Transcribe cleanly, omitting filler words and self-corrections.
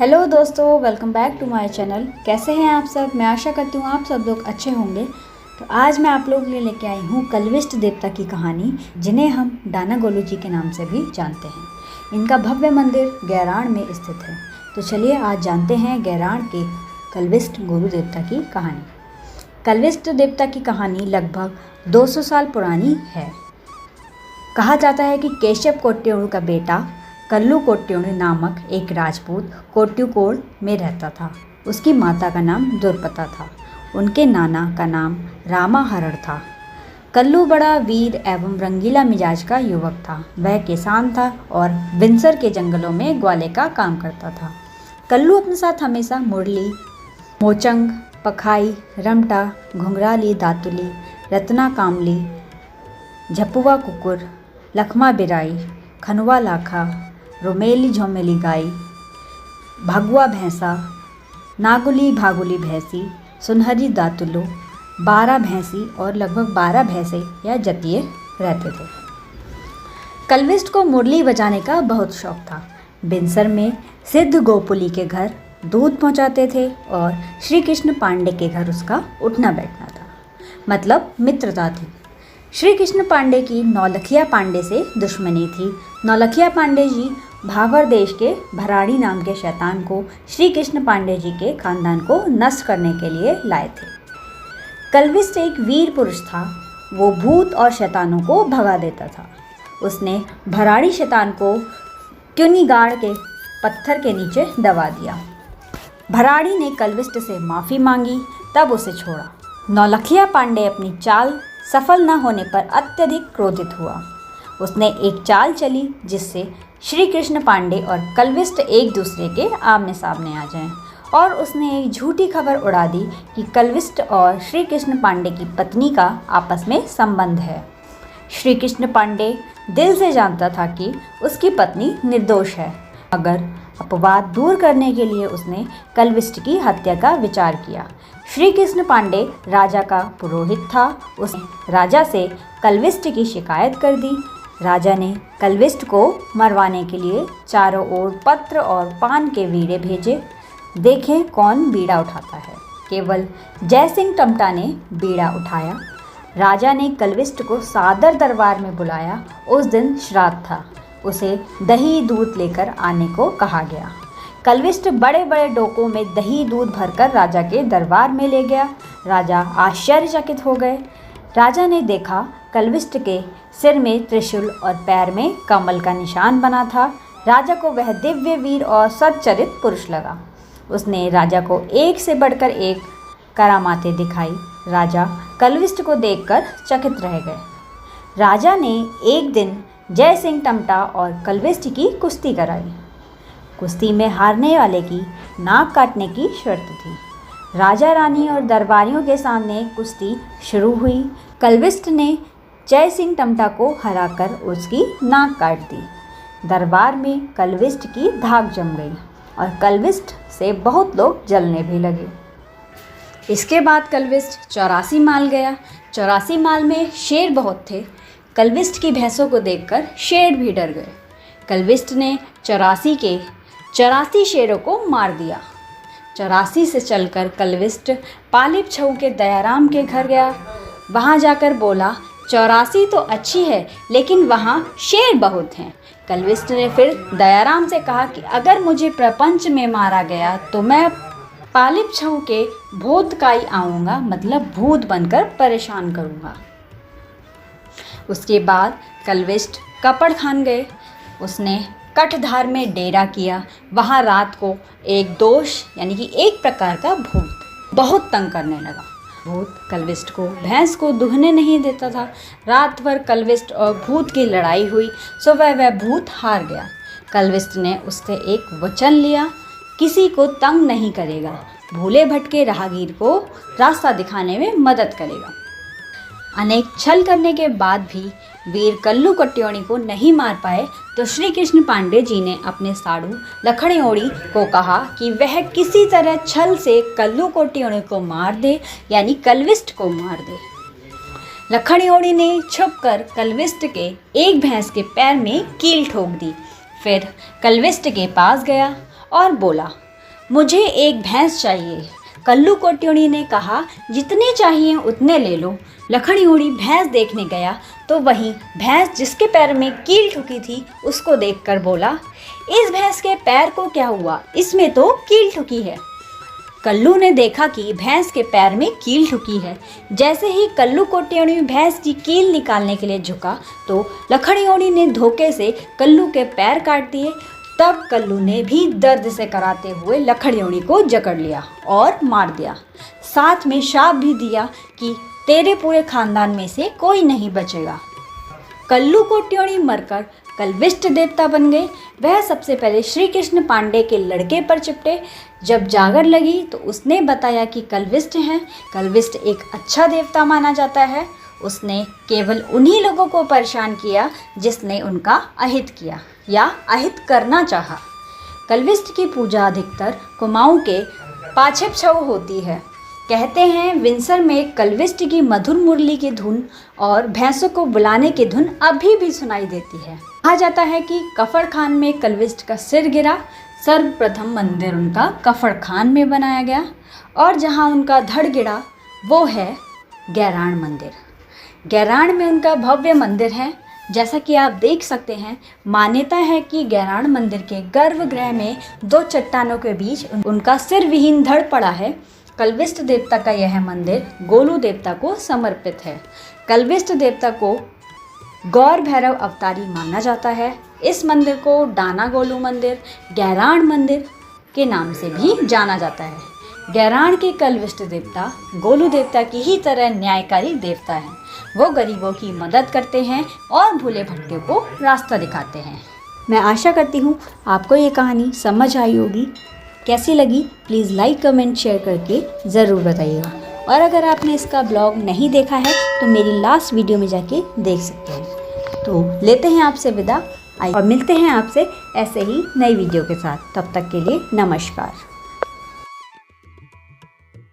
Hello दोस्तों, welcome back to my channel. कैसे हैं आप सब? मैं आशा करती हूँ आप सब लोग अच्छे होंगे। तो आज मैं आप लोगों के लिए लेके आई हूँ कल्विष्ट देवता की कहानी, जिन्हें हम डानागोलू जी के नाम से भी जानते हैं। इनका भव्य मंदिर गैराण में स्थित है। तो चलिए आज जानते हैं गैराण के कल्विष्ट गुरु देवता की कहानी। कल्विष्ट देवता की कहानी लगभग 200 साल पुरानी है। कहा जाता है कि केशव कोट्यूर का बेटा कल्लू कोट्यूर नामक एक राजपूत कोट्यूकोड़ में रहता था। उसकी माता का नाम दुर्पता था। उनके नाना का नाम रामाहरण था। कल्लू बड़ा वीर एवं रंगीला मिजाज का युवक था। वह किसान था और बिनसर के जंगलों में ग्वाले का काम करता था। कल्लू अपने साथ हमेशा मुरली, मोचंग, पखाई, रमटा, घुंघराली दातुली, रत्ना कामली, झपुआ कुकुर, लखमा बिराई, खनुआ लाखा, रोमेली झोमेली गाय, भगुआ भैंसा, नागुली भागुली भैंसी, सुनहरी दातुलो, 12 भैंसी और लगभग 12 भैंसे या जतिये रहते थे। कल्विष्ट को मुरली बजाने का बहुत शौक था। बिनसर में सिद्ध गोपुली के घर दूध पहुंचाते थे और श्री कृष्ण पांडे के घर उसका उठना बैठना था, मतलब मित्रता थी। श्री कृष्ण पांडे की नौलखिया पांडे से दुश्मनी थी। नौलखिया पांडे जी भावर देश के भराड़ी नाम के शैतान को श्री कृष्ण पांडे जी के खानदान को नष्ट करने के लिए लाए थे। कल्विष्ट एक वीर पुरुष था। वो भूत और शैतानों को भगा देता था। उसने भराड़ी शैतान को क्युनिगाड़ के पत्थर के नीचे दबा दिया। भराड़ी ने कल्विष्ट से माफ़ी मांगी, तब उसे छोड़ा। नौलखिया पांडे अपनी चाल सफल न होने पर अत्यधिक क्रोधित हुआ। उसने एक चाल चली जिससे श्री कृष्ण पांडे और कल्विष्ट एक दूसरे के आमने सामने आ जाएं, और उसने एक झूठी खबर उड़ा दी कि कल्विष्ट और श्री कृष्ण पांडे की पत्नी का आपस में संबंध है। श्री कृष्ण पांडे दिल से जानता था कि उसकी पत्नी निर्दोष है, मगर अपवाद दूर करने के लिए उसने कल्विष्ट की हत्या का विचार किया। श्री कृष्ण पांडे राजा का पुरोहित था। उसने राजा से कल्विष्ट की शिकायत कर दी। राजा ने कल्विष्ट को मरवाने के लिए चारों ओर पत्र और पान के बीड़े भेजे। देखें कौन बीड़ा उठाता है। केवल जय सिंह टमटा ने बीड़ा उठाया। राजा ने कल्विष्ट को सादर दरबार में बुलाया। उस दिन श्राद्ध था। उसे दही दूध लेकर आने को कहा गया। कल्विष्ट बड़े बड़े डोकों में दही दूध भरकर राजा के दरबार में ले गया। राजा आश्चर्यचकित हो गए। राजा ने देखा कल्विष्ट के सिर में त्रिशूल और पैर में कमल का निशान बना था। राजा को वह दिव्य वीर और सच्चरित पुरुष लगा। उसने राजा को एक से बढ़कर एक करामातें दिखाई। राजा कल्विष्ट को देखकर चकित रह गए। राजा ने एक दिन जय सिंह टमटा और कल्विष्ट की कुश्ती कराई। कुश्ती में हारने वाले की नाक काटने की शर्त थी। राजा रानी और दरबारियों के सामने कुश्ती शुरू हुई। कल्विष्ट ने जय सिंह टमटा को हराकर उसकी नाक काट दी। दरबार में कल्विष्ट की धाक जम गई और कल्विष्ट से बहुत लोग जलने भी लगे। इसके बाद कल्विष्ट 84 माल गया। 84 माल में शेर बहुत थे। कल्विष्ट की भैंसों को देखकर शेर भी डर गए। कल्विष्ट ने 84 शेरों को मार दिया। 84 से चलकर कल्विष्ट पालिप छऊ के दयाराम के घर गया। वहाँ जाकर बोला, 84 तो अच्छी है, लेकिन वहाँ शेर बहुत हैं। कल्विष्ट ने फिर दयाराम से कहा कि अगर मुझे प्रपंच में मारा गया तो मैं पालिप छऊ के भूतकाई आऊँगा, मतलब भूत बनकर परेशान करूँगा। उसके बाद कल्विष्ट कपड़ खान गए। उसने कठधार में डेरा किया। वहाँ रात को एक दोष यानी कि एक प्रकार का भूत बहुत तंग करने लगा। भूत कल्विष्ट को भैंस को दुहने नहीं देता था। रात भर कल्विष्ट और भूत की लड़ाई हुई। सुबह वह भूत हार गया। कल्विष्ट ने उससे एक वचन लिया, किसी को तंग नहीं करेगा, भूले भटके राहगीर को रास्ता दिखाने में मदद करेगा। अनेक छल करने के बाद भी वीर कल्लू कोट्यूणी को नहीं मार पाए तो श्री कृष्ण पांडे जी ने अपने साड़ू लखड़ियोड़ी को कहा कि वह किसी तरह छल से कल्लू कोट्यूणी को मार दे, यानी कल्विष्ट को मार दे। लखड़ियोड़ी ने छुपकर कल्विष्ट के एक भैंस के पैर में कील ठोक दी। फिर कल्विष्ट के पास गया और बोला, मुझे एक भैंस चाहिए। कल्लू कोट्योनी ने कहा, जितने चाहिए उतने ले लो। लखड़ियोड़ी भैंस देखने गया तो वहीं भैंस जिसके पैर में कील ठुकी थी उसको देखकर बोला, इस भैंस के पैर को क्या हुआ, इसमें तो कील ठुकी है। कल्लू ने देखा कि भैंस के पैर में कील ठुकी है। जैसे ही कल्लू कोट्योनी भैंस की कील निकालने के लिए झुका तो लखड़ियोड़ी ने धोखे से कल्लू के पैर काट दिए। तब कल्लू ने भी दर्द से कराते हुए लखड़ियोड़ी को जकड़ लिया और मार दिया। साथ में शाप भी दिया कि तेरे पूरे खानदान में से कोई नहीं बचेगा। कल्लू कोट्योनी मरकर कल्विष्ट देवता बन गए। वह सबसे पहले श्री कृष्ण पांडे के लड़के पर चिपटे। जब जागर लगी तो उसने बताया कि कल्विष्ट हैं। कल्विष्ट एक अच्छा देवता माना जाता है। उसने केवल उन्हीं लोगों को परेशान किया जिसने उनका अहित किया या अहित करना चाहा। कल्विष्ट की पूजा अधिकतर कुमाऊं के पाछेपछऊ होती है। कहते हैं विंसर में कल्विष्ट की मधुर मुरली की धुन और भैंसों को बुलाने की धुन अभी भी सुनाई देती है। कहा जाता है कि कफड़ खान में कल्विष्ट का सिर गिरा। सर्वप्रथम मंदिर उनका कफड़ खान में बनाया गया और जहां उनका धड़ गिरा वो है गैराण मंदिर। गैराण में उनका भव्य मंदिर है। जैसा कि आप देख सकते हैं, मान्यता है कि गैराण मंदिर के गर्भगृह में दो चट्टानों के बीच उनका सिर विहीन धड़ पड़ा है। कल्विष्ट देवता का यह मंदिर गोलू देवता को समर्पित है। कल्विष्ट देवता को गौर भैरव अवतारी माना जाता है। इस मंदिर को डाना गोलू मंदिर, गैराण मंदिर के नाम से भी जाना जाता है। गैराण के कल्विष्ट देवता गोलू देवता की ही तरह न्यायकारी देवता हैं। वो गरीबों की मदद करते हैं और भूले भटके को रास्ता दिखाते हैं। मैं आशा करती हूँ आपको ये कहानी समझ आई होगी। कैसी लगी प्लीज़ लाइक कमेंट शेयर करके ज़रूर बताइएगा। और अगर आपने इसका ब्लॉग नहीं देखा है तो मेरी लास्ट वीडियो में जाके देख सकते हैं। तो लेते हैं आपसे विदा और मिलते हैं आपसे ऐसे ही नई वीडियो के साथ। तब तक के लिए नमस्कार।